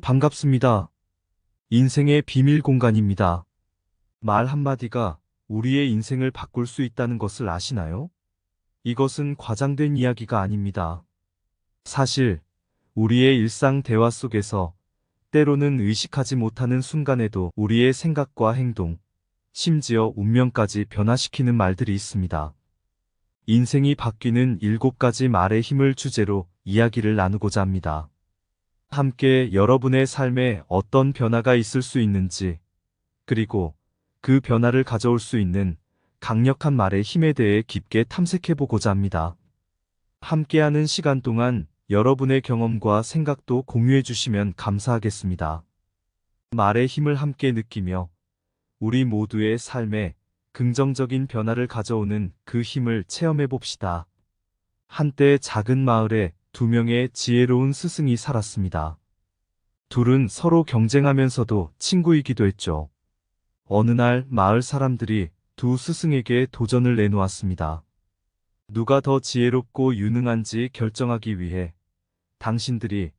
반갑습니다. 인생의 비밀 공간입니다. 말 한마디가 우리의 인생을 바꿀 수 있다는 것을 아시나요? 이것은 과장된 이야기가 아닙니다. 사실, 우리의 일상 대화 속에서 때로는 의식하지 못하는 순간에도 우리의 생각과 행동, 심지어 운명까지 변화시키는 말들이 있습니다. 인생이 바뀌는 7가지 말의 힘을 주제로 이야기를 나누고자 합니다. 함께 여러분의 삶에 어떤 변화가 있을 수 있는지, 그리고 그 변화를 가져올 수 있는 강력한 말의 힘에 대해 깊게 탐색해 보고자 합니다. 함께하는 시간 동안 여러분의 경험과 생각도 공유해 주시면 감사하겠습니다. 말의 힘을 함께 느끼며 우리 모두의 삶에 긍정적인 변화를 가져오는 그 힘을 체험해 봅시다. 한때 작은 마을에 2명의 지혜로운 스승이 살았습니다. 둘은 서로 경쟁하면서도 친구이기도 했죠. 어느 날 마을 사람들이 두 스승에게 도전을 내놓았습니다. 누가 더 지혜롭고 유능한지 결정하기 위해 당신들이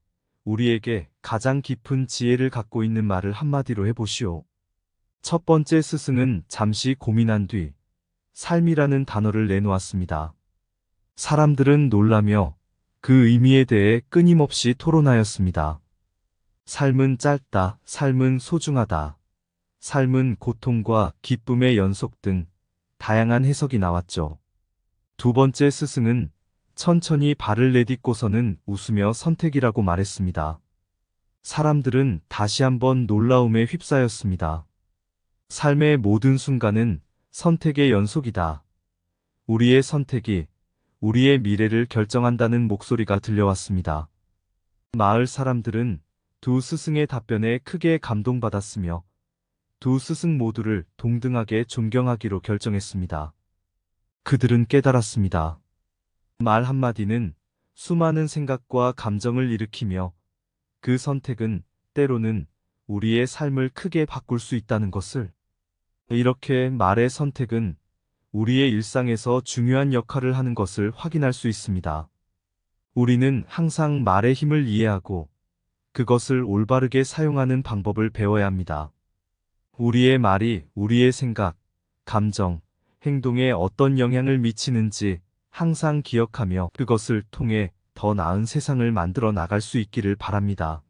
우리에게 가장 깊은 지혜를 갖고 있는 말을 한마디로 해보시오. 첫 번째 스승은 잠시 고민한 뒤 삶이라는 단어를 내놓았습니다. 사람들은 놀라며 그 의미에 대해 끊임없이 토론하였습니다. 삶은 짧다, 삶은 소중하다, 삶은 고통과 기쁨의 연속 등 다양한 해석이 나왔죠. 두 번째 스승은 천천히 발을 내딛고서는 웃으며 선택이라고 말했습니다. 사람들은 다시 한번 놀라움에 휩싸였습니다. 삶의 모든 순간은 선택의 연속이다. 우리의 선택이 우리의 미래를 결정한다는 목소리가 들려왔습니다. 마을 사람들은 두 스승의 답변에 크게 감동받았으며 두 스승 모두를 동등하게 존경하기로 결정했습니다. 그들은 깨달았습니다. 말 한마디는 수많은 생각과 감정을 일으키며 그 선택은 때로는 우리의 삶을 크게 바꿀 수 있다는 것을. 이렇게 말의 선택은 우리의 일상에서 중요한 역할을 하는 것을 확인할 수 있습니다. 우리는 항상 말의 힘을 이해하고 그것을 올바르게 사용하는 방법을 배워야 합니다. 우리의 말이 우리의 생각, 감정, 행동에 어떤 영향을 미치는지 항상 기억하며 그것을 통해 더 나은 세상을 만들어 나갈 수 있기를 바랍니다.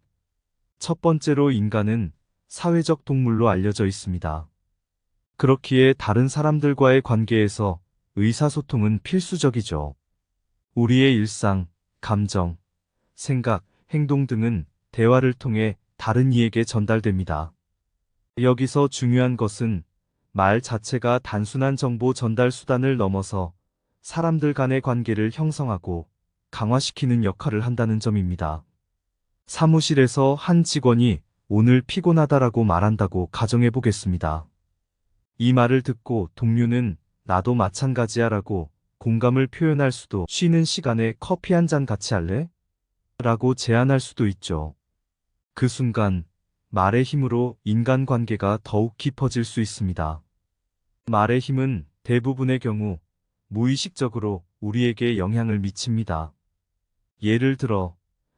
첫 번째로 인간은 사회적 동물로 알려져 있습니다. 그렇기에 다른 사람들과의 관계에서 의사소통은 필수적이죠. 우리의 일상, 감정, 생각, 행동 등은 대화를 통해 다른 이에게 전달됩니다. 여기서 중요한 것은 말 자체가 단순한 정보 전달 수단을 넘어서 사람들 간의 관계를 형성하고 강화시키는 역할을 한다는 점입니다. 사무실에서 한 직원이 오늘 피곤하다라고 말한다고 가정해 보겠습니다. 이 말을 듣고 동료는 나도 마찬가지야 라고 공감을 표현할 수도, 쉬는 시간에 커피 한 잔 같이 할래? 라고 제안할 수도 있죠. 그 순간 말의 힘으로 인간관계가 더욱 깊어질 수 있습니다. 말의 힘은 대부분의 경우 무의식적으로 우리에게 영향을 미칩니다. 예를 들어,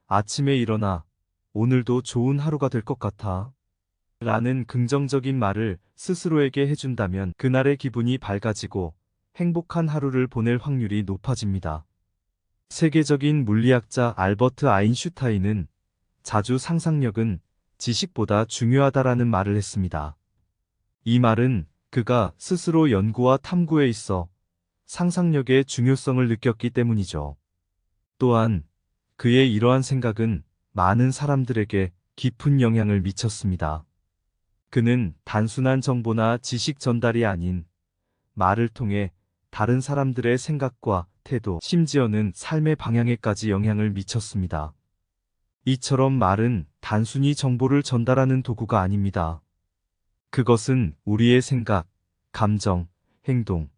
아침에 일어나 오늘도 좋은 하루가 될 것 같아 라는 긍정적인 말을 스스로에게 해준다면 그날의 기분이 밝아지고 행복한 하루를 보낼 확률이 높아집니다. 세계적인 물리학자 알버트 아인슈타인은 자주 상상력은 지식보다 중요하다라는 말을 했습니다. 이 말은 그가 스스로 연구와 탐구에 있어 상상력의 중요성을 느꼈기 때문이죠. 또한 그의 이러한 생각은 많은 사람들에게 깊은 영향을 미쳤습니다. 그는 단순한 정보나 지식 전달이 아닌 말을 통해 다른 사람들의 생각과 태도, 심지어는 삶의 방향에까지 영향을 미쳤습니다. 이처럼 말은 단순히 정보를 전달하는 도구가 아닙니다. 그것은 우리의 생각, 감정, 행동,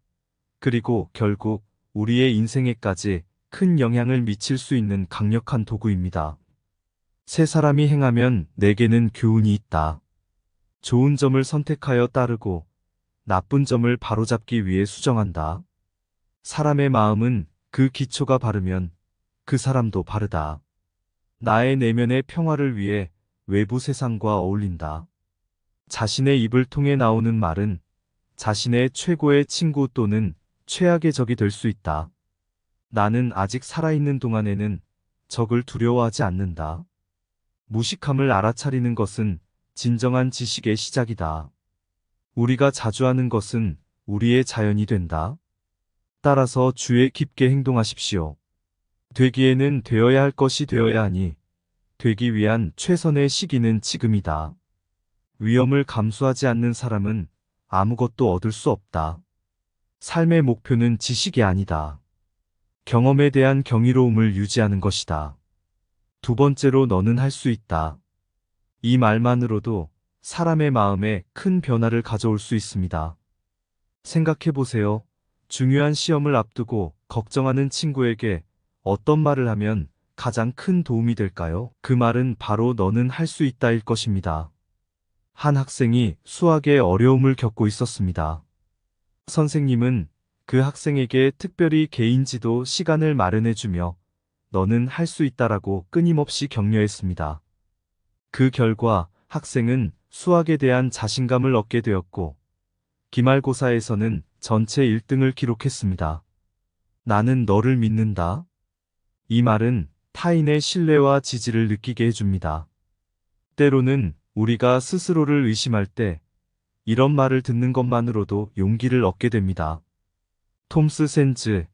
그리고 결국 우리의 인생에까지 큰 영향을 미칠 수 있는 강력한 도구입니다. 세 사람이 행하면 내게는 교훈이 있다. 좋은 점을 선택하여 따르고 나쁜 점을 바로잡기 위해 수정한다. 사람의 마음은 그 기초가 바르면 그 사람도 바르다. 나의 내면의 평화를 위해 외부 세상과 어울린다. 자신의 입을 통해 나오는 말은 자신의 최고의 친구 또는 최악의 적이 될 수 있다. 나는 아직 살아있는 동안에는 적을 두려워하지 않는다. 무식함을 알아차리는 것은 진정한 지식의 시작이다. 우리가 자주 하는 것은 우리의 자연이 된다. 따라서 주의 깊게 행동하십시오. 되기에는 되어야 할 것이 되어야 하니 되기 위한 최선의 시기는 지금이다. 위험을 감수하지 않는 사람은 아무것도 얻을 수 없다. 삶의 목표는 지식이 아니다. 경험에 대한 경이로움을 유지하는 것이다. 두 번째로 너는 할 수 있다. 이 말만으로도 사람의 마음에 큰 변화를 가져올 수 있습니다. 생각해 보세요. 중요한 시험을 앞두고 걱정하는 친구에게 어떤 말을 하면 가장 큰 도움이 될까요? 그 말은 바로 너는 할 수 있다일 것입니다. 한 학생이 수학에 어려움을 겪고 있었습니다. 선생님은 그 학생에게 특별히 개인 지도 시간을 마련해주며 너는 할 수 있다라고 끊임없이 격려했습니다. 그 결과 학생은 수학에 대한 자신감을 얻게 되었고 기말고사에서는 전체 1등을 기록했습니다. 나는 너를 믿는다. 이 말은 타인의 신뢰와 지지를 느끼게 해줍니다. 때로는 우리가 스스로를 의심할 때 이런 말을 듣는 것만으로도 용기를 얻게 됩니다. 톰스 샌즈,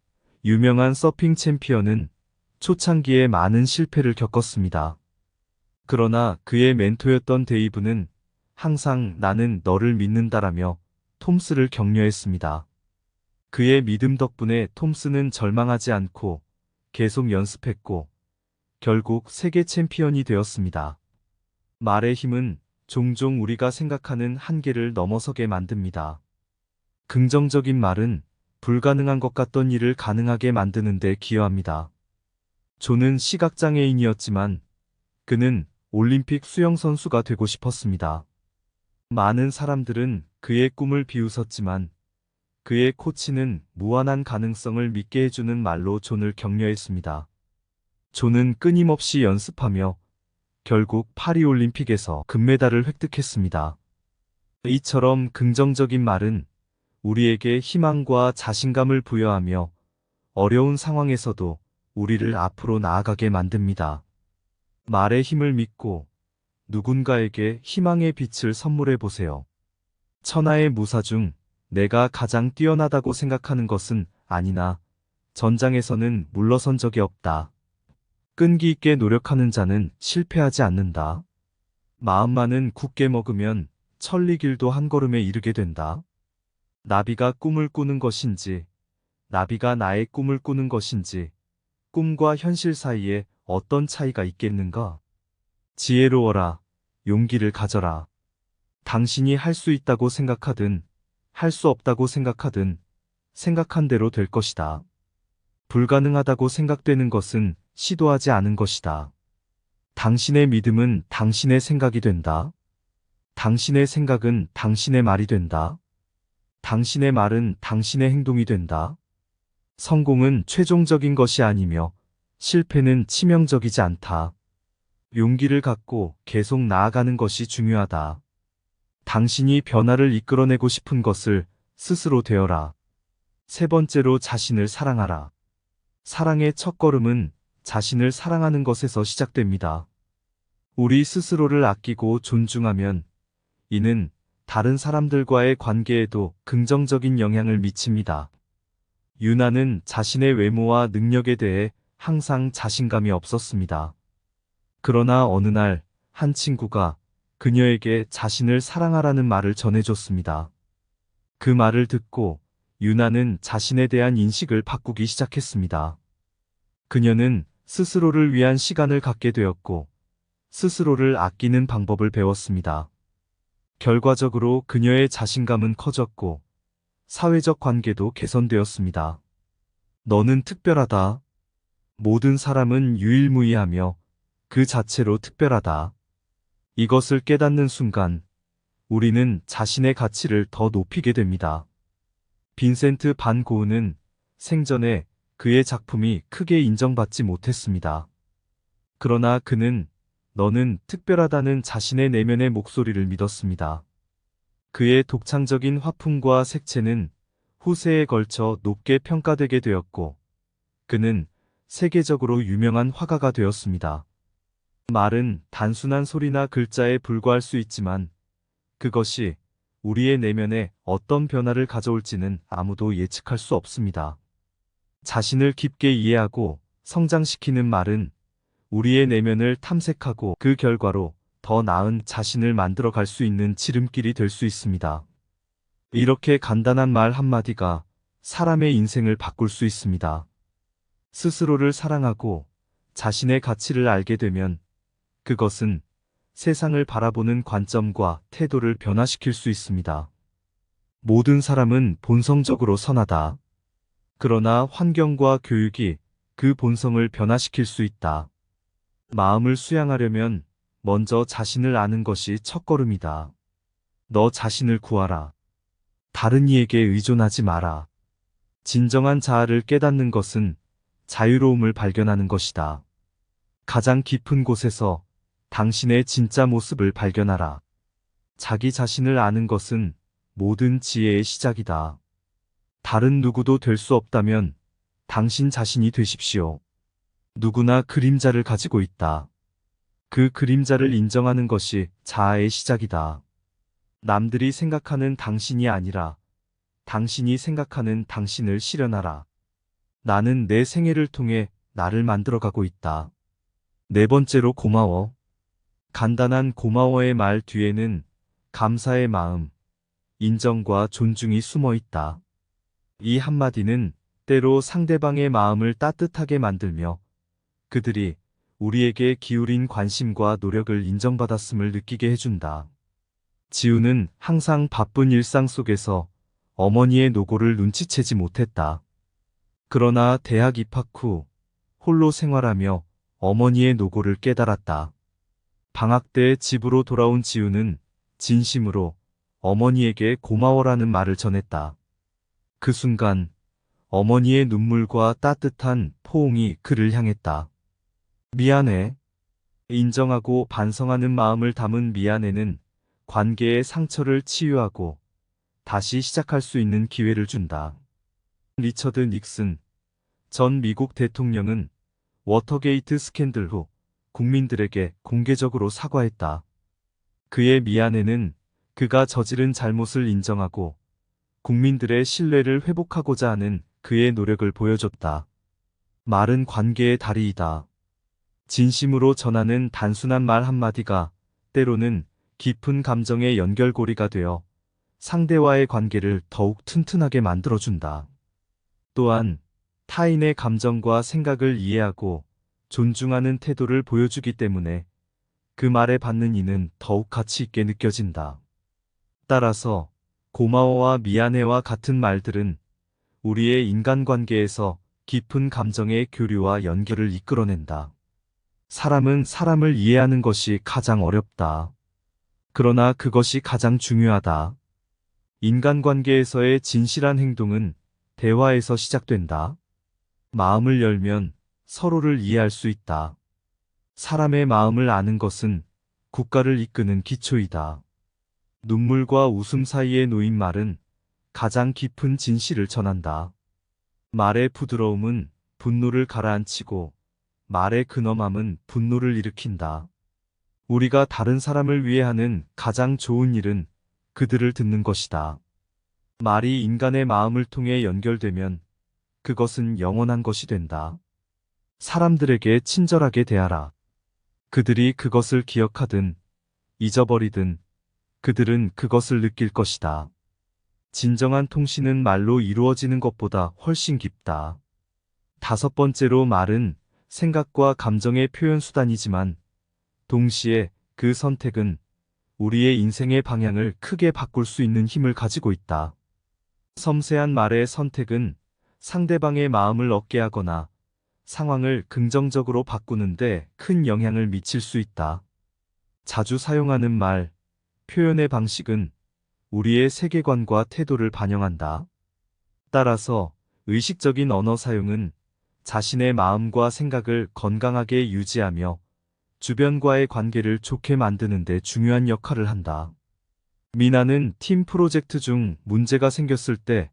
유명한 서핑 챔피언은 초창기에 많은 실패를 겪었습니다. 그러나 그의 멘토였던 데이브는 항상 나는 너를 믿는다라며 톰스를 격려했습니다. 그의 믿음 덕분에 톰스는 절망하지 않고 계속 연습했고 결국 세계 챔피언이 되었습니다. 말의 힘은 종종 우리가 생각하는 한계를 넘어서게 만듭니다. 긍정적인 말은 불가능한 것 같던 일을 가능하게 만드는 데 기여합니다. 존은 시각장애인이었지만 그는 올림픽 수영선수가 되고 싶었습니다. 많은 사람들은 그의 꿈을 비웃었지만 그의 코치는 무한한 가능성을 믿게 해주는 말로 존을 격려했습니다. 존은 끊임없이 연습하며 결국 파리올림픽에서 금메달을 획득했습니다. 이처럼 긍정적인 말은 우리에게 희망과 자신감을 부여하며 어려운 상황에서도 우리를 앞으로 나아가게 만듭니다. 말의 힘을 믿고 누군가에게 희망의 빛을 선물해 보세요. 천하의 무사 중 내가 가장 뛰어나다고 생각하는 것은 아니나 전장에서는 물러선 적이 없다. 끈기 있게 노력하는 자는 실패하지 않는다. 마음만은 굳게 먹으면 천리길도 한 걸음에 이르게 된다. 나비가 꿈을 꾸는 것인지, 나비가 나의 꿈을 꾸는 것인지, 꿈과 현실 사이에 어떤 차이가 있겠는가? 지혜로워라, 용기를 가져라. 당신이 할 수 있다고 생각하든, 할 수 없다고 생각하든, 생각한 대로 될 것이다. 불가능하다고 생각되는 것은 시도하지 않은 것이다. 당신의 믿음은 당신의 생각이 된다. 당신의 생각은 당신의 말이 된다. 당신의 말은 당신의 행동이 된다. 성공은 최종적인 것이 아니며 실패는 치명적이지 않다. 용기를 갖고 계속 나아가는 것이 중요하다. 당신이 변화를 이끌어내고 싶은 것을 스스로 되어라. 세 번째로 자신을 사랑하라. 사랑의 첫걸음은 자신을 사랑하는 것에서 시작됩니다. 우리 스스로를 아끼고 존중하면 이는 다른 사람들과의 관계에도 긍정적인 영향을 미칩니다. 유나는 자신의 외모와 능력에 대해 항상 자신감이 없었습니다. 그러나 어느 날 한 친구가 그녀에게 자신을 사랑하라는 말을 전해줬습니다. 그 말을 듣고 유나는 자신에 대한 인식을 바꾸기 시작했습니다. 그녀는 스스로를 위한 시간을 갖게 되었고 스스로를 아끼는 방법을 배웠습니다. 결과적으로 그녀의 자신감은 커졌고 사회적 관계도 개선되었습니다. 너는 특별하다. 모든 사람은 유일무이하며 그 자체로 특별하다. 이것을 깨닫는 순간 우리는 자신의 가치를 더 높이게 됩니다. 빈센트 반 고흐는 생전에 그의 작품이 크게 인정받지 못했습니다. 그러나 그는 너는 특별하다는 자신의 내면의 목소리를 믿었습니다. 그의 독창적인 화풍과 색채는 후세에 걸쳐 높게 평가되게 되었고, 그는 세계적으로 유명한 화가가 되었습니다. 말은 단순한 소리나 글자에 불과할 수 있지만, 그것이 우리의 내면에 어떤 변화를 가져올지는 아무도 예측할 수 없습니다. 자신을 깊게 이해하고 성장시키는 말은 우리의 내면을 탐색하고 그 결과로 더 나은 자신을 만들어 갈 수 있는 지름길이 될 수 있습니다. 이렇게 간단한 말 한마디가 사람의 인생을 바꿀 수 있습니다. 스스로를 사랑하고 자신의 가치를 알게 되면 그것은 세상을 바라보는 관점과 태도를 변화시킬 수 있습니다. 모든 사람은 본성적으로 선하다. 그러나 환경과 교육이 그 본성을 변화시킬 수 있다. 마음을 수양하려면 먼저 자신을 아는 것이 첫걸음이다. 너 자신을 구하라. 다른 이에게 의존하지 마라. 진정한 자아를 깨닫는 것은 자유로움을 발견하는 것이다. 가장 깊은 곳에서 당신의 진짜 모습을 발견하라. 자기 자신을 아는 것은 모든 지혜의 시작이다. 다른 누구도 될 수 없다면 당신 자신이 되십시오. 누구나 그림자를 가지고 있다. 그 그림자를 인정하는 것이 자아의 시작이다. 남들이 생각하는 당신이 아니라 당신이 생각하는 당신을 실현하라. 나는 내 생애를 통해 나를 만들어가고 있다. 네 번째로 고마워. 간단한 고마워의 말 뒤에는 감사의 마음, 인정과 존중이 숨어 있다. 이 한마디는 때로 상대방의 마음을 따뜻하게 만들며 그들이 우리에게 기울인 관심과 노력을 인정받았음을 느끼게 해준다. 지우는 항상 바쁜 일상 속에서 어머니의 노고를 눈치채지 못했다. 그러나 대학 입학 후 홀로 생활하며 어머니의 노고를 깨달았다. 방학 때 집으로 돌아온 지우는 진심으로 어머니에게 고마워라는 말을 전했다. 그 순간 어머니의 눈물과 따뜻한 포옹이 그를 향했다. 미안해. 인정하고 반성하는 마음을 담은 미안해는 관계의 상처를 치유하고 다시 시작할 수 있는 기회를 준다. 리처드 닉슨 전 미국 대통령은 워터게이트 스캔들 후 국민들에게 공개적으로 사과했다. 그의 미안해는 그가 저지른 잘못을 인정하고 국민들의 신뢰를 회복하고자 하는 그의 노력을 보여줬다. 말은 관계의 다리이다. 진심으로 전하는 단순한 말 한마디가 때로는 깊은 감정의 연결고리가 되어 상대와의 관계를 더욱 튼튼하게 만들어준다. 또한 타인의 감정과 생각을 이해하고 존중하는 태도를 보여주기 때문에 그 말에 받는 이는 더욱 가치 있게 느껴진다. 따라서 고마워와 미안해와 같은 말들은 우리의 인간관계에서 깊은 감정의 교류와 연결을 이끌어낸다. 사람은 사람을 이해하는 것이 가장 어렵다. 그러나 그것이 가장 중요하다. 인간관계에서의 진실한 행동은 대화에서 시작된다. 마음을 열면 서로를 이해할 수 있다. 사람의 마음을 아는 것은 국가를 이끄는 기초이다. 눈물과 웃음 사이에 놓인 말은 가장 깊은 진실을 전한다. 말의 부드러움은 분노를 가라앉히고 말의 근엄함은 분노를 일으킨다. 우리가 다른 사람을 위해 하는 가장 좋은 일은 그들을 듣는 것이다. 말이 인간의 마음을 통해 연결되면 그것은 영원한 것이 된다. 사람들에게 친절하게 대하라. 그들이 그것을 기억하든 잊어버리든 그들은 그것을 느낄 것이다. 진정한 통신은 말로 이루어지는 것보다 훨씬 깊다. 다섯 번째로 말은 생각과 감정의 표현 수단이지만 동시에 그 선택은 우리의 인생의 방향을 크게 바꿀 수 있는 힘을 가지고 있다. 섬세한 말의 선택은 상대방의 마음을 얻게 하거나 상황을 긍정적으로 바꾸는데 큰 영향을 미칠 수 있다. 자주 사용하는 말, 표현의 방식은 우리의 세계관과 태도를 반영한다. 따라서 의식적인 언어 사용은 자신의 마음과 생각을 건강하게 유지하며 주변과의 관계를 좋게 만드는 데 중요한 역할을 한다. 미나는 팀 프로젝트 중 문제가 생겼을 때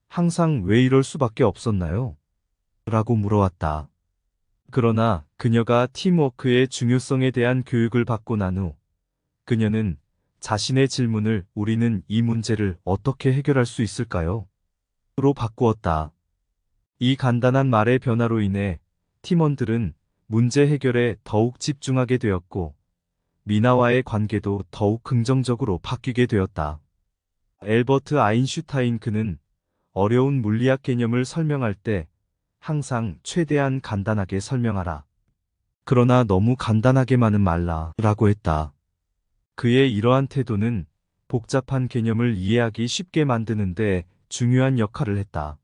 항상 왜 이럴 수밖에 없었나요? 라고 물어왔다. 그러나 그녀가 팀워크의 중요성에 대한 교육을 받고 난 후 그녀는 자신의 질문을 우리는 이 문제를 어떻게 해결할 수 있을까요? 로 바꾸었다. 이 간단한 말의 변화로 인해 팀원들은 문제 해결에 더욱 집중하게 되었고 미나와의 관계도 더욱 긍정적으로 바뀌게 되었다. 엘버트 아인슈타인 그는 어려운 물리학 개념을 설명할 때 항상 최대한 간단하게 설명하라. 그러나 너무 간단하게만은 말라 라고 했다. 그의 이러한 태도는 복잡한 개념을 이해하기 쉽게 만드는 데 중요한 역할을 했다.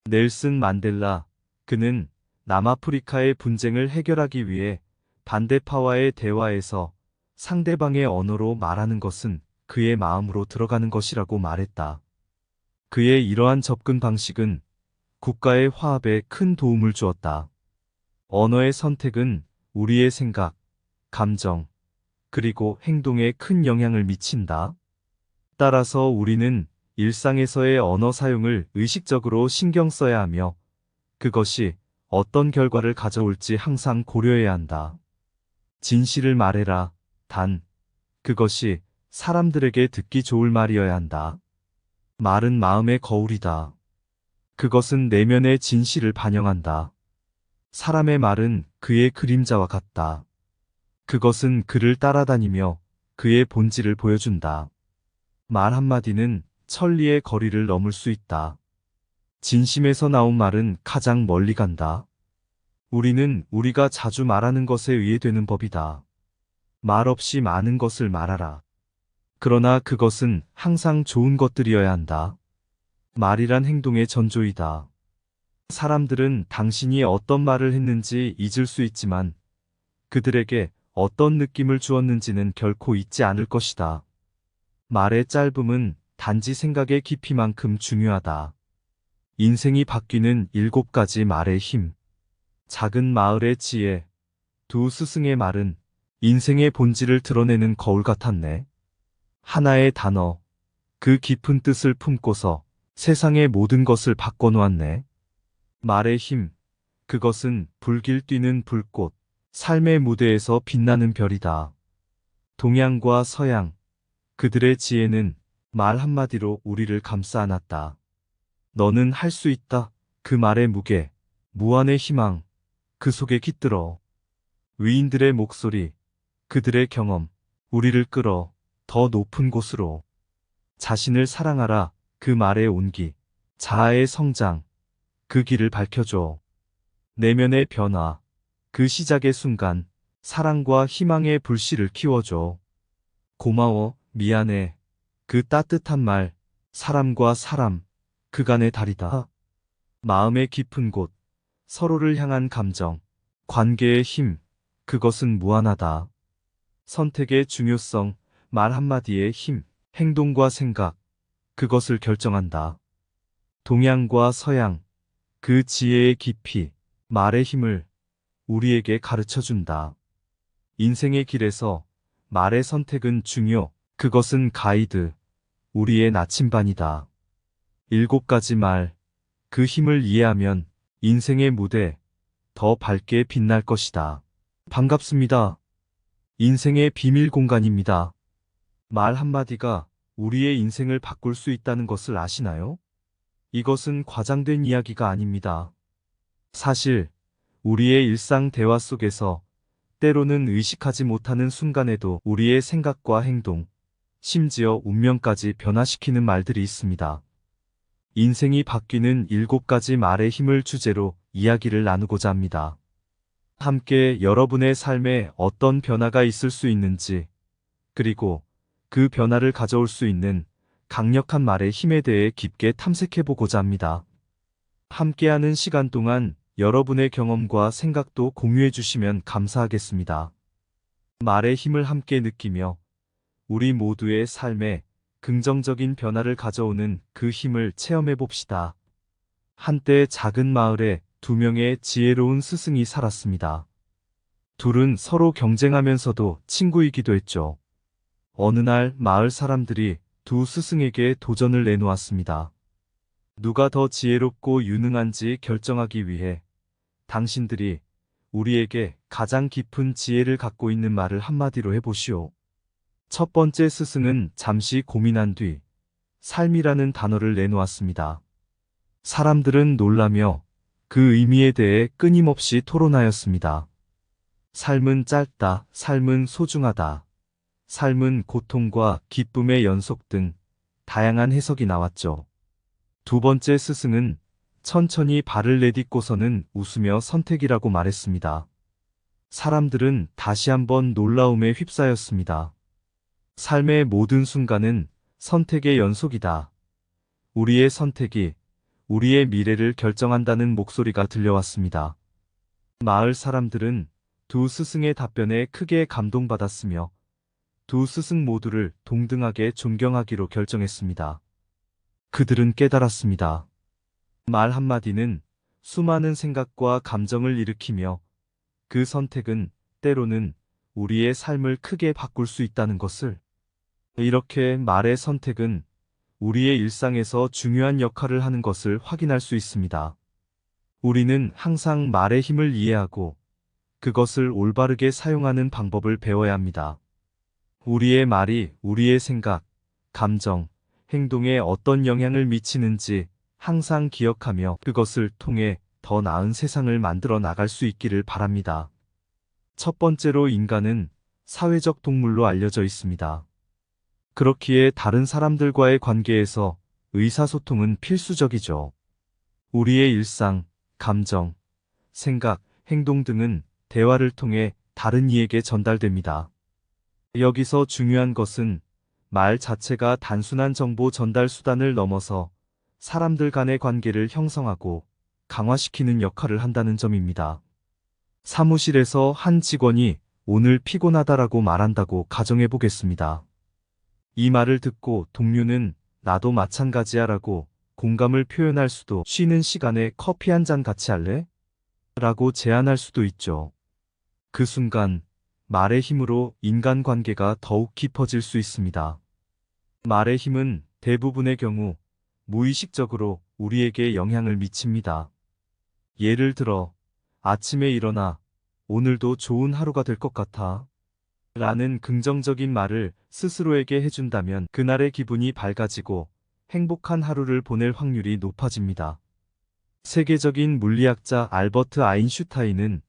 넬슨 만델라, 그는 남아프리카의 분쟁을 해결하기 위해 반대파와의 대화에서 상대방의 언어로 말하는 것은 그의 마음으로 들어가는 것이라고 말했다. 그의 이러한 접근 방식은 국가의 화합에 큰 도움을 주었다. 언어의 선택은 우리의 생각, 감정, 그리고 행동에 큰 영향을 미친다. 따라서 우리는 일상에서의 언어 사용을 의식적으로 신경 써야 하며 그것이 어떤 결과를 가져올지 항상 고려해야 한다. 진실을 말해라. 단, 그것이 사람들에게 듣기 좋을 말이어야 한다. 말은 마음의 거울이다. 그것은 내면의 진실을 반영한다. 사람의 말은 그의 그림자와 같다. 그것은 그를 따라다니며 그의 본질을 보여준다. 말 한마디는 천리의 거리를 넘을 수 있다. 진심에서 나온 말은 가장 멀리 간다. 우리는 우리가 자주 말하는 것에 의해 되는 법이다. 말 없이 많은 것을 말하라. 그러나 그것은 항상 좋은 것들이어야 한다. 말이란 행동의 전조이다. 사람들은 당신이 어떤 말을 했는지 잊을 수 있지만 그들에게 어떤 느낌을 주었는지는 결코 잊지 않을 것이다. 말의 짧음은 단지 생각의 깊이만큼 중요하다. 인생이 바뀌는 7가지 말의 힘. 작은 마을의 지혜. 두 스승의 말은 인생의 본질을 드러내는 거울 같았네. 하나의 단어. 그 깊은 뜻을 품고서 세상의 모든 것을 바꿔놓았네. 말의 힘. 그것은 불길 뛰는 불꽃. 삶의 무대에서 빛나는 별이다. 동양과 서양. 그들의 지혜는 말 한마디로 우리를 감싸 안았다. 너는 할 수 있다. 그 말의 무게. 무한의 희망. 그 속에 깃들어. 위인들의 목소리. 그들의 경험. 우리를 끌어 더 높은 곳으로. 자신을 사랑하라. 그 말의 온기. 자아의 성장. 그 길을 밝혀줘. 내면의 변화. 그 시작의 순간. 사랑과 희망의 불씨를 키워줘. 고마워, 미안해. 그 따뜻한 말. 사람과 사람. 그간의 달이다. 마음의 깊은 곳. 서로를 향한 감정. 관계의 힘. 그것은 무한하다. 선택의 중요성. 말 한마디의 힘. 행동과 생각. 그것을 결정한다. 동양과 서양. 그 지혜의 깊이. 말의 힘을 우리에게 가르쳐준다. 인생의 길에서 말의 선택은 중요. 그것은 가이드. 우리의 나침반이다. 7가지 말. 그 힘을 이해하면 인생의 무대 더 밝게 빛날 것이다. 반갑습니다. 인생의 비밀 공간입니다. 말 한마디가 우리의 인생을 바꿀 수 있다는 것을 아시나요? 이것은 과장된 이야기가 아닙니다. 사실 우리의 일상 대화 속에서 때로는 의식하지 못하는 순간에도 우리의 생각과 행동, 심지어 운명까지 변화시키는 말들이 있습니다. 인생이 바뀌는 7가지 말의 힘을 주제로 이야기를 나누고자 합니다. 함께 여러분의 삶에 어떤 변화가 있을 수 있는지, 그리고 그 변화를 가져올 수 있는 강력한 말의 힘에 대해 깊게 탐색해 보고자 합니다. 함께하는 시간 동안 여러분의 경험과 생각도 공유해 주시면 감사하겠습니다. 말의 힘을 함께 느끼며 우리 모두의 삶에 긍정적인 변화를 가져오는 그 힘을 체험해 봅시다. 한때 작은 마을에 2명의 지혜로운 스승이 살았습니다. 둘은 서로 경쟁하면서도 친구이기도 했죠. 어느 날 마을 사람들이 두 스승에게 도전을 내놓았습니다. 누가 더 지혜롭고 유능한지 결정하기 위해 당신들이 우리에게 가장 깊은 지혜를 갖고 있는 말을 한마디로 해보시오. 첫 번째 스승은 잠시 고민한 뒤 삶이라는 단어를 내놓았습니다. 사람들은 놀라며 그 의미에 대해 끊임없이 토론하였습니다. 삶은 짧다, 삶은 소중하다, 삶은 고통과 기쁨의 연속 등 다양한 해석이 나왔죠. 두 번째 스승은 천천히 발을 내딛고서는 웃으며 선택이라고 말했습니다. 사람들은 다시 한번 놀라움에 휩싸였습니다. 삶의 모든 순간은 선택의 연속이다. 우리의 선택이 우리의 미래를 결정한다는 목소리가 들려왔습니다. 마을 사람들은 두 스승의 답변에 크게 감동받았으며 두 스승 모두를 동등하게 존경하기로 결정했습니다. 그들은 깨달았습니다. 말 한마디는 수많은 생각과 감정을 일으키며 그 선택은 때로는 우리의 삶을 크게 바꿀 수 있다는 것을. 이렇게 말의 선택은 우리의 일상에서 중요한 역할을 하는 것을 확인할 수 있습니다. 우리는 항상 말의 힘을 이해하고 그것을 올바르게 사용하는 방법을 배워야 합니다. 우리의 말이 우리의 생각, 감정, 행동에 어떤 영향을 미치는지 항상 기억하며 그것을 통해 더 나은 세상을 만들어 나갈 수 있기를 바랍니다. 첫 번째로 인간은 사회적 동물로 알려져 있습니다. 그렇기에 다른 사람들과의 관계에서 의사소통은 필수적이죠. 우리의 일상, 감정, 생각, 행동 등은 대화를 통해 다른 이에게 전달됩니다. 여기서 중요한 것은 말 자체가 단순한 정보 전달 수단을 넘어서 사람들 간의 관계를 형성하고 강화시키는 역할을 한다는 점입니다. 사무실에서 한 직원이 오늘 피곤하다라고 말한다고 가정해 보겠습니다. 이 말을 듣고 동료는 나도 마찬가지야 라고 공감을 표현할 수도, 쉬는 시간에 커피 한 잔 같이 할래? 라고 제안할 수도 있죠. 그 순간 말의 힘으로 인간관계가 더욱 깊어질 수 있습니다. 말의 힘은 대부분의 경우 무의식적으로 우리에게 영향을 미칩니다. 예를 들어 아침에 일어나 오늘도 좋은 하루가 될 것 같아 라는 긍정적인 말을 스스로에게 해준다면 그날의 기분이 밝아지고 행복한 하루를 보낼 확률이 높아집니다. 세계적인 물리학자 알버트 아인슈타인은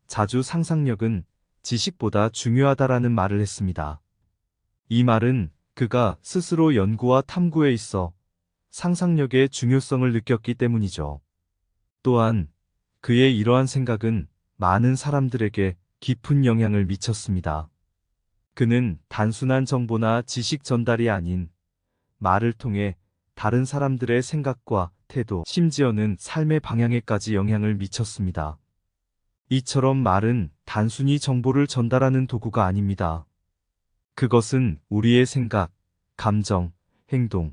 자주 상상력은 지식보다 중요하다라는 말을 했습니다. 이 말은 그가 스스로 연구와 탐구에 있어 상상력의 중요성을 느꼈기 때문이죠. 또한 그의 이러한 생각은 많은 사람들에게 깊은 영향을 미쳤습니다. 그는 단순한 정보나 지식 전달이 아닌 말을 통해 다른 사람들의 생각과 태도, 심지어는 삶의 방향에까지 영향을 미쳤습니다. 이처럼 말은 단순히 정보를 전달하는 도구가 아닙니다. 그것은 우리의 생각, 감정, 행동,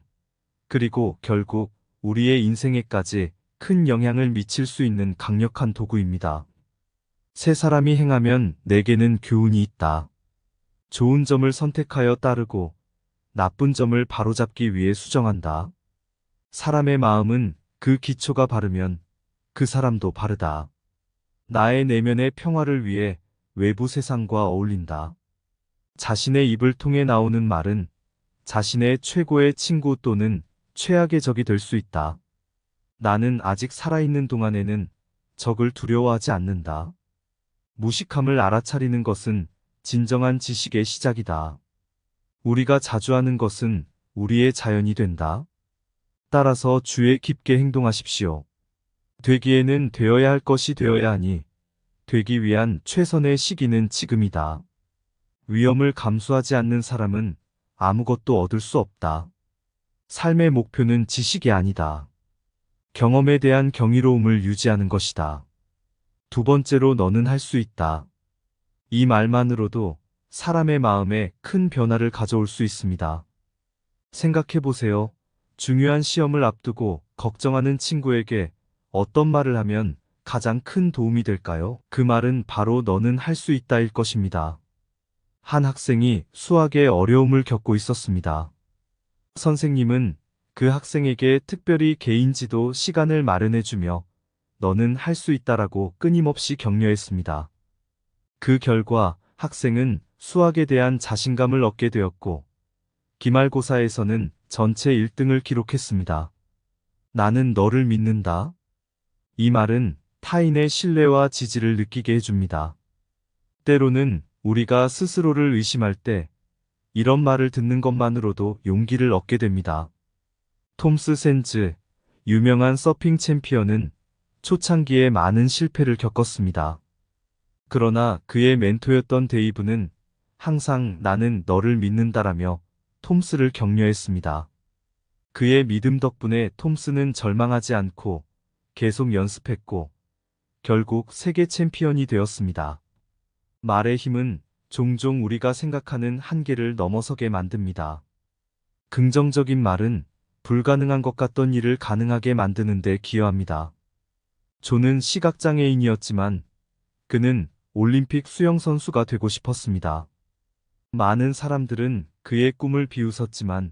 그리고 결국 우리의 인생에까지 큰 영향을 미칠 수 있는 강력한 도구입니다. 세 사람이 행하면 내게는 교훈이 있다. 좋은 점을 선택하여 따르고 나쁜 점을 바로잡기 위해 수정한다. 사람의 마음은 그 기초가 바르면 그 사람도 바르다. 나의 내면의 평화를 위해 외부 세상과 어울린다. 자신의 입을 통해 나오는 말은 자신의 최고의 친구 또는 최악의 적이 될 수 있다. 나는 아직 살아있는 동안에는 적을 두려워하지 않는다. 무식함을 알아차리는 것은 진정한 지식의 시작이다. 우리가 자주 하는 것은 우리의 자연이 된다. 따라서 주의 깊게 행동하십시오. 되기에는 되어야 할 것이 되어야 하니 되기 위한 최선의 시기는 지금이다. 위험을 감수하지 않는 사람은 아무것도 얻을 수 없다. 삶의 목표는 지식이 아니다. 경험에 대한 경이로움을 유지하는 것이다. 두 번째로 너는 할 수 있다. 이 말만으로도 사람의 마음에 큰 변화를 가져올 수 있습니다. 생각해보세요. 중요한 시험을 앞두고 걱정하는 친구에게 어떤 말을 하면 가장 큰 도움이 될까요? 그 말은 바로 너는 할 수 있다일 것입니다. 한 학생이 수학에 어려움을 겪고 있었습니다. 선생님은 그 학생에게 특별히 개인 지도 시간을 마련해주며 너는 할 수 있다라고 끊임없이 격려했습니다. 그 결과 학생은 수학에 대한 자신감을 얻게 되었고 기말고사에서는 전체 1등을 기록했습니다. 나는 너를 믿는다. 이 말은 타인의 신뢰와 지지를 느끼게 해줍니다. 때로는 우리가 스스로를 의심할 때 이런 말을 듣는 것만으로도 용기를 얻게 됩니다. 톰스 샌즈, 유명한 서핑 챔피언은 초창기에 많은 실패를 겪었습니다. 그러나 그의 멘토였던 데이브는 항상 나는 너를 믿는다라며 톰스를 격려했습니다. 그의 믿음 덕분에 톰스는 절망하지 않고 계속 연습했고 결국 세계 챔피언이 되었습니다. 말의 힘은 종종 우리가 생각하는 한계를 넘어서게 만듭니다. 긍정적인 말은 불가능한 것 같던 일을 가능하게 만드는 데 기여합니다. 존은 시각장애인이었지만 그는 올림픽 수영선수가 되고 싶었습니다. 많은 사람들은 그의 꿈을 비웃었지만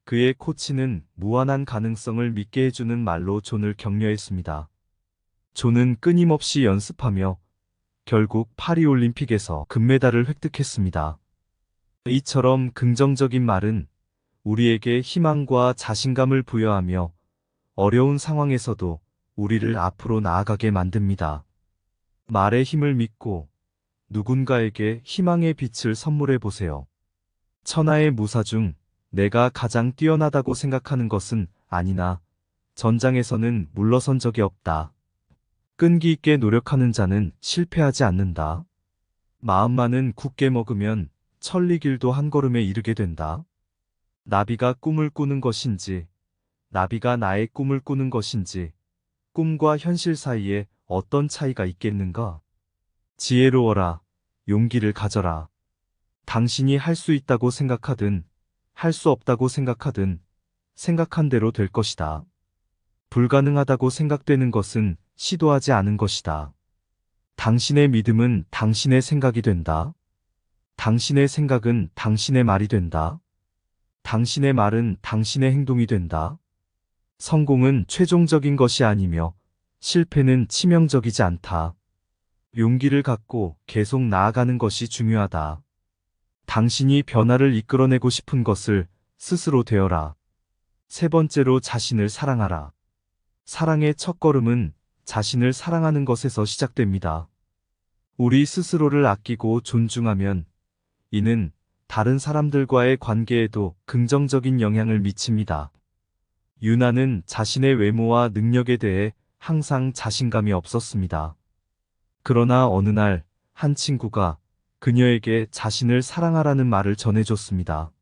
그의 코치는 무한한 가능성을 믿게 해주는 말로 존을 격려했습니다. 존은 끊임없이 연습하며 결국 파리올림픽에서 금메달을 획득했습니다. 이처럼 긍정적인 말은 우리에게 희망과 자신감을 부여하며 어려운 상황에서도 우리를 앞으로 나아가게 만듭니다. 말의 힘을 믿고 누군가에게 희망의 빛을 선물해 보세요. 천하의 무사 중 내가 가장 뛰어나다고 생각하는 것은 아니나 전장에서는 물러선 적이 없다. 끈기 있게 노력하는 자는 실패하지 않는다. 마음만은 굳게 먹으면 천리길도 한 걸음에 이르게 된다. 나비가 꿈을 꾸는 것인지, 나비가 나의 꿈을 꾸는 것인지, 꿈과 현실 사이에 어떤 차이가 있겠는가? 지혜로워라, 용기를 가져라. 당신이 할 수 있다고 생각하든, 할 수 없다고 생각하든, 생각한 대로 될 것이다. 불가능하다고 생각되는 것은 시도하지 않은 것이다. 당신의 믿음은 당신의 생각이 된다. 당신의 생각은 당신의 말이 된다. 당신의 말은 당신의 행동이 된다. 성공은 최종적인 것이 아니며 실패는 치명적이지 않다. 용기를 갖고 계속 나아가는 것이 중요하다. 당신이 변화를 이끌어내고 싶은 것을 스스로 되어라. 세 번째로 자신을 사랑하라. 사랑의 첫걸음은 자신을 사랑하는 것에서 시작됩니다. 우리 스스로를 아끼고 존중하면 이는 다른 사람들과의 관계에도 긍정적인 영향을 미칩니다. 유나는 자신의 외모와 능력에 대해 항상 자신감이 없었습니다. 그러나 어느 날 한 친구가 그녀에게 자신을 사랑하라는 말을 전해줬습니다.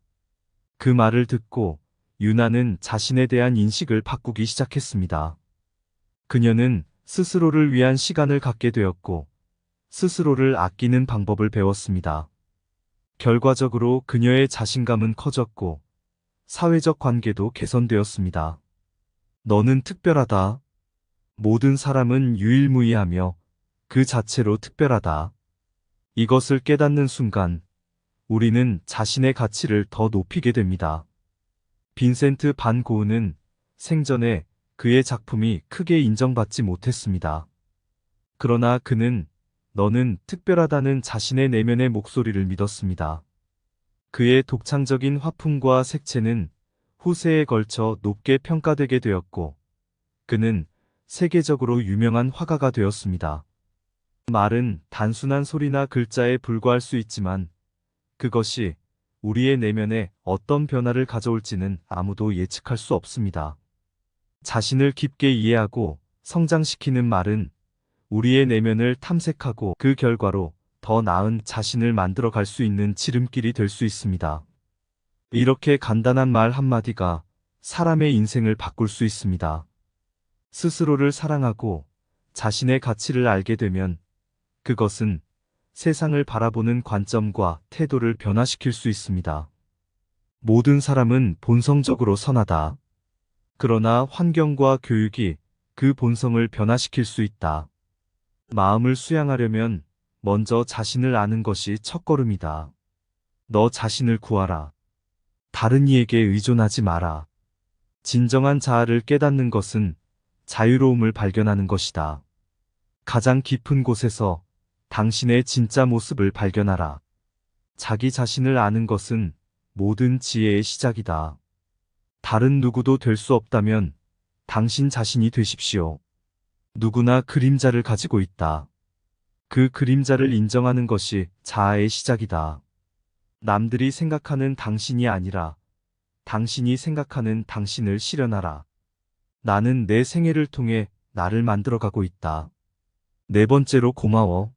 그 말을 듣고 유나는 자신에 대한 인식을 바꾸기 시작했습니다. 그녀는 스스로를 위한 시간을 갖게 되었고 스스로를 아끼는 방법을 배웠습니다. 결과적으로 그녀의 자신감은 커졌고 사회적 관계도 개선되었습니다. 너는 특별하다. 모든 사람은 유일무이하며 그 자체로 특별하다. 이것을 깨닫는 순간 우리는 자신의 가치를 더 높이게 됩니다. 빈센트 반 고흐는 생전에 그의 작품이 크게 인정받지 못했습니다. 그러나 그는 너는 특별하다는 자신의 내면의 목소리를 믿었습니다. 그의 독창적인 화풍과 색채는 후세에 걸쳐 높게 평가되게 되었고 그는 세계적으로 유명한 화가가 되었습니다. 말은 단순한 소리나 글자에 불과할 수 있지만 그것이 우리의 내면에 어떤 변화를 가져올지는 아무도 예측할 수 없습니다. 자신을 깊게 이해하고 성장시키는 말은 우리의 내면을 탐색하고 그 결과로 더 나은 자신을 만들어 갈 수 있는 지름길이 될 수 있습니다. 이렇게 간단한 말 한마디가 사람의 인생을 바꿀 수 있습니다. 스스로를 사랑하고 자신의 가치를 알게 되면 그것은 세상을 바라보는 관점과 태도를 변화시킬 수 있습니다. 모든 사람은 본성적으로 선하다. 그러나 환경과 교육이 그 본성을 변화시킬 수 있다. 마음을 수양하려면 먼저 자신을 아는 것이 첫걸음이다. 너 자신을 구하라. 다른 이에게 의존하지 마라. 진정한 자아를 깨닫는 것은 자유로움을 발견하는 것이다. 가장 깊은 곳에서 당신의 진짜 모습을 발견하라. 자기 자신을 아는 것은 모든 지혜의 시작이다. 다른 누구도 될 수 없다면 당신 자신이 되십시오. 누구나 그림자를 가지고 있다. 그 그림자를 인정하는 것이 자아의 시작이다. 남들이 생각하는 당신이 아니라 당신이 생각하는 당신을 실현하라. 나는 내 생애를 통해 나를 만들어가고 있다. 네 번째로 고마워.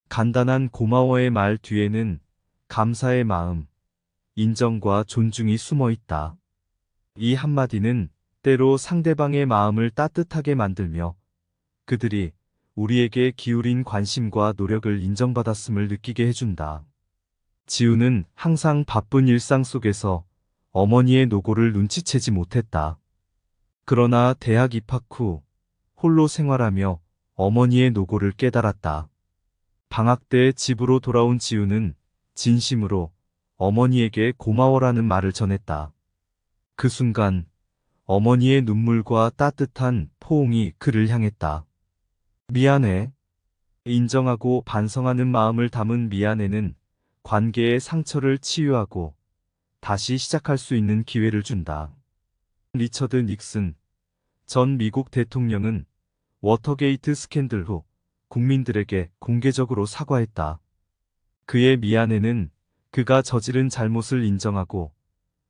간단한 고마워의 말 뒤에는 감사의 마음, 인정과 존중이 숨어 있다. 이 한마디는 때로 상대방의 마음을 따뜻하게 만들며 그들이 우리에게 기울인 관심과 노력을 인정받았음을 느끼게 해준다. 지우는 항상 바쁜 일상 속에서 어머니의 노고를 눈치채지 못했다. 그러나 대학 입학 후 홀로 생활하며 어머니의 노고를 깨달았다. 방학 때 집으로 돌아온 지우는 진심으로 어머니에게 고마워라는 말을 전했다. 그 순간 어머니의 눈물과 따뜻한 포옹이 그를 향했다. 미안해. 인정하고 반성하는 마음을 담은 미안해는 관계의 상처를 치유하고 다시 시작할 수 있는 기회를 준다. 리처드 닉슨 전 미국 대통령은 워터게이트 스캔들 후 국민들에게 공개적으로 사과했다. 그의 미안해는 그가 저지른 잘못을 인정하고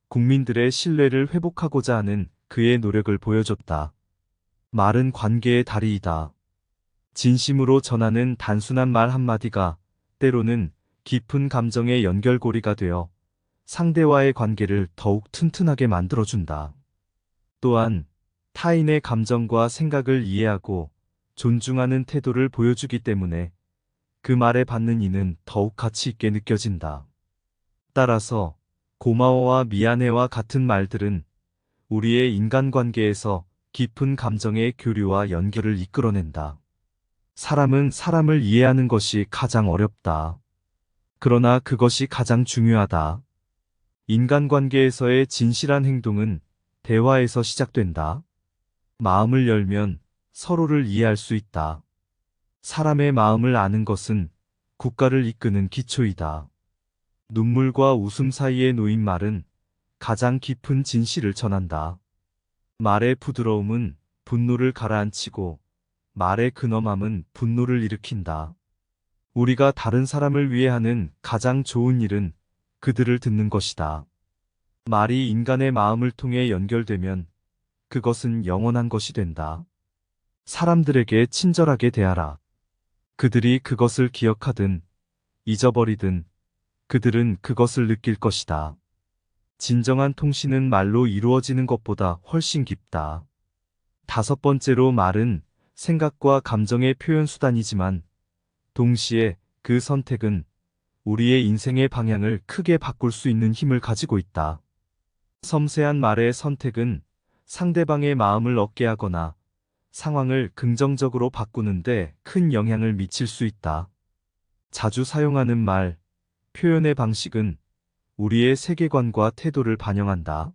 국민들의 신뢰를 회복하고자 하는 그의 노력을 보여줬다. 말은 관계의 다리이다. 진심으로 전하는 단순한 말 한마디가 때로는 깊은 감정의 연결고리가 되어 상대와의 관계를 더욱 튼튼하게 만들어준다. 또한 타인의 감정과 생각을 이해하고 존중하는 태도를 보여주기 때문에 그 말에 받는 이는 더욱 가치 있게 느껴진다. 따라서 고마워와 미안해와 같은 말들은 우리의 인간관계에서 깊은 감정의 교류와 연결을 이끌어낸다. 사람은 사람을 이해하는 것이 가장 어렵다. 그러나 그것이 가장 중요하다. 인간관계에서의 진실한 행동은 대화에서 시작된다. 마음을 열면 서로를 이해할 수 있다. 사람의 마음을 아는 것은 국가를 이끄는 기초이다. 눈물과 웃음 사이에 놓인 말은 가장 깊은 진실을 전한다. 말의 부드러움은 분노를 가라앉히고 말의 근엄함은 분노를 일으킨다. 우리가 다른 사람을 위해 하는 가장 좋은 일은 그들을 듣는 것이다. 말이 인간의 마음을 통해 연결되면 그것은 영원한 것이 된다. 사람들에게 친절하게 대하라. 그들이 그것을 기억하든 잊어버리든 그들은 그것을 느낄 것이다. 진정한 통신은 말로 이루어지는 것보다 훨씬 깊다. 다섯 번째로 말은 생각과 감정의 표현 수단이지만 동시에 그 선택은 우리의 인생의 방향을 크게 바꿀 수 있는 힘을 가지고 있다. 섬세한 말의 선택은 상대방의 마음을 얻게 하거나 상황을 긍정적으로 바꾸는데 큰 영향을 미칠 수 있다. 자주 사용하는 말, 표현의 방식은 우리의 세계관과 태도를 반영한다.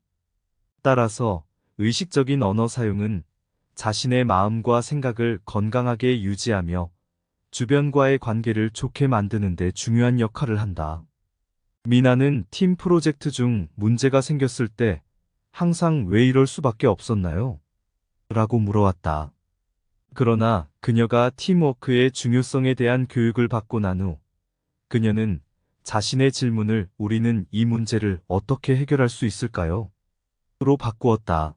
따라서 의식적인 언어 사용은 자신의 마음과 생각을 건강하게 유지하며 주변과의 관계를 좋게 만드는 데 중요한 역할을 한다. 미나는 팀 프로젝트 중 문제가 생겼을 때 항상 왜 이럴 수밖에 없었나요? 라고 물어왔다. 그러나 그녀가 팀워크의 중요성에 대한 교육을 받고 난 후 그녀는 자신의 질문을 우리는 이 문제를 어떻게 해결할 수 있을까요? 로 바꾸었다.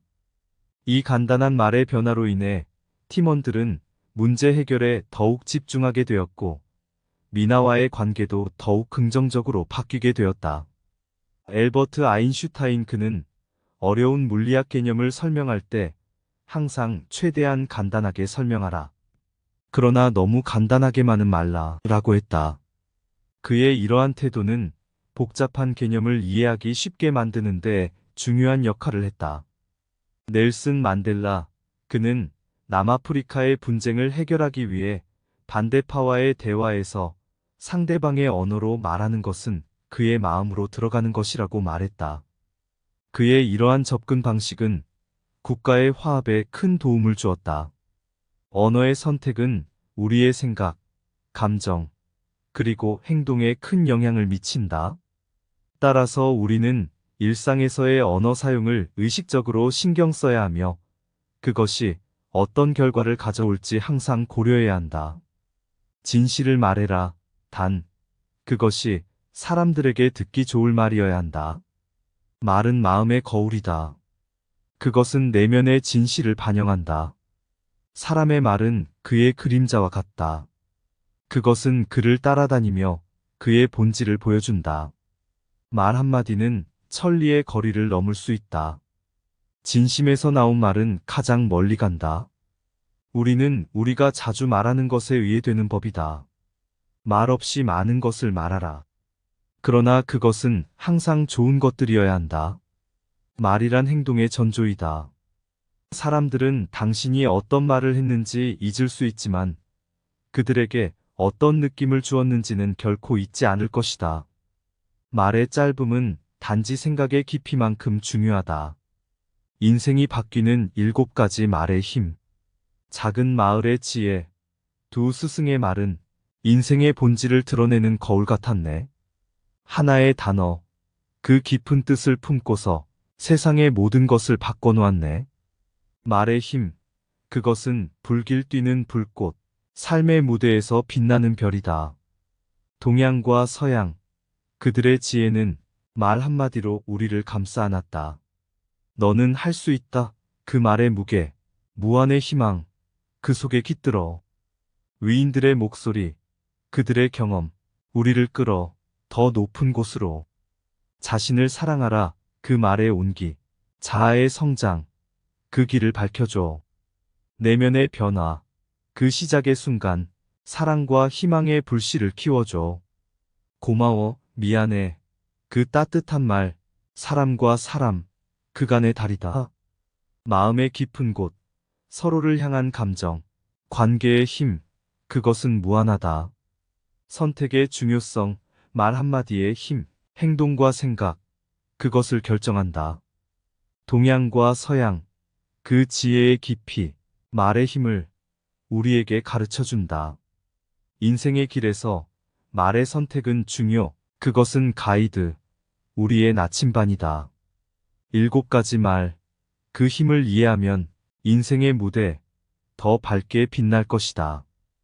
이 간단한 말의 변화로 인해 팀원들은 문제 해결에 더욱 집중하게 되었고 미나와의 관계도 더욱 긍정적으로 바뀌게 되었다. 엘버트 아인슈타인 그는 어려운 물리학 개념을 설명할 때 항상 최대한 간단하게 설명하라. 그러나 너무 간단하게만은 말라 라고 했다. 그의 이러한 태도는 복잡한 개념을 이해하기 쉽게 만드는 데 중요한 역할을 했다. 넬슨 만델라, 그는 남아프리카의 분쟁을 해결하기 위해 반대파와의 대화에서 상대방의 언어로 말하는 것은 그의 마음으로 들어가는 것이라고 말했다. 그의 이러한 접근 방식은 국가의 화합에 큰 도움을 주었다. 언어의 선택은 우리의 생각, 감정, 그리고 행동에 큰 영향을 미친다. 따라서 우리는 일상에서의 언어 사용을 의식적으로 신경 써야 하며 그것이 어떤 결과를 가져올지 항상 고려해야 한다. 진실을 말해라. 단, 그것이 사람들에게 듣기 좋을 말이어야 한다. 말은 마음의 거울이다. 그것은 내면의 진실을 반영한다. 사람의 말은 그의 그림자와 같다. 그것은 그를 따라다니며 그의 본질을 보여준다. 말 한마디는 천리의 거리를 넘을 수 있다. 진심에서 나온 말은 가장 멀리 간다. 우리는 우리가 자주 말하는 것에 의해 되는 법이다. 말 없이 많은 것을 말하라. 그러나 그것은 항상 좋은 것들이어야 한다. 말이란 행동의 전조이다. 사람들은 당신이 어떤 말을 했는지 잊을 수 있지만 그들에게 어떤 느낌을 주었는지는 결코 잊지 않을 것이다. 말의 짧음은 단지 생각의 깊이만큼 중요하다. 인생이 바뀌는 7가지 말의 힘. 작은 마을의 지혜. 두 스승의 말은 인생의 본질을 드러내는 거울 같았네. 하나의 단어. 그 깊은 뜻을 품고서 세상의 모든 것을 바꿔놓았네. 말의 힘. 그것은 불길 뛰는 불꽃. 삶의 무대에서 빛나는 별이다. 동양과 서양. 그들의 지혜는 말 한마디로 우리를 감싸 안았다. 너는 할 수 있다. 그 말의 무게, 무한의 희망, 그 속에 깃들어. 위인들의 목소리, 그들의 경험, 우리를 끌어 더 높은 곳으로. 자신을 사랑하라. 그 말의 온기, 자아의 성장, 그 길을 밝혀줘. 내면의 변화, 그 시작의 순간, 사랑과 희망의 불씨를 키워줘. 고마워, 미안해. 그 따뜻한 말, 사람과 사람, 그간의 달이다. 마음의 깊은 곳, 서로를 향한 감정, 관계의 힘, 그것은 무한하다. 선택의 중요성, 말 한마디의 힘, 행동과 생각, 그것을 결정한다. 동양과 서양, 그 지혜의 깊이, 말의 힘을 우리에게 가르쳐준다. 인생의 길에서 말의 선택은 중요, 그것은 가이드, 우리의 나침반이다. 7가지 말, 그 힘을 이해하면 인생의 무대 더 밝게 빛날 것이다.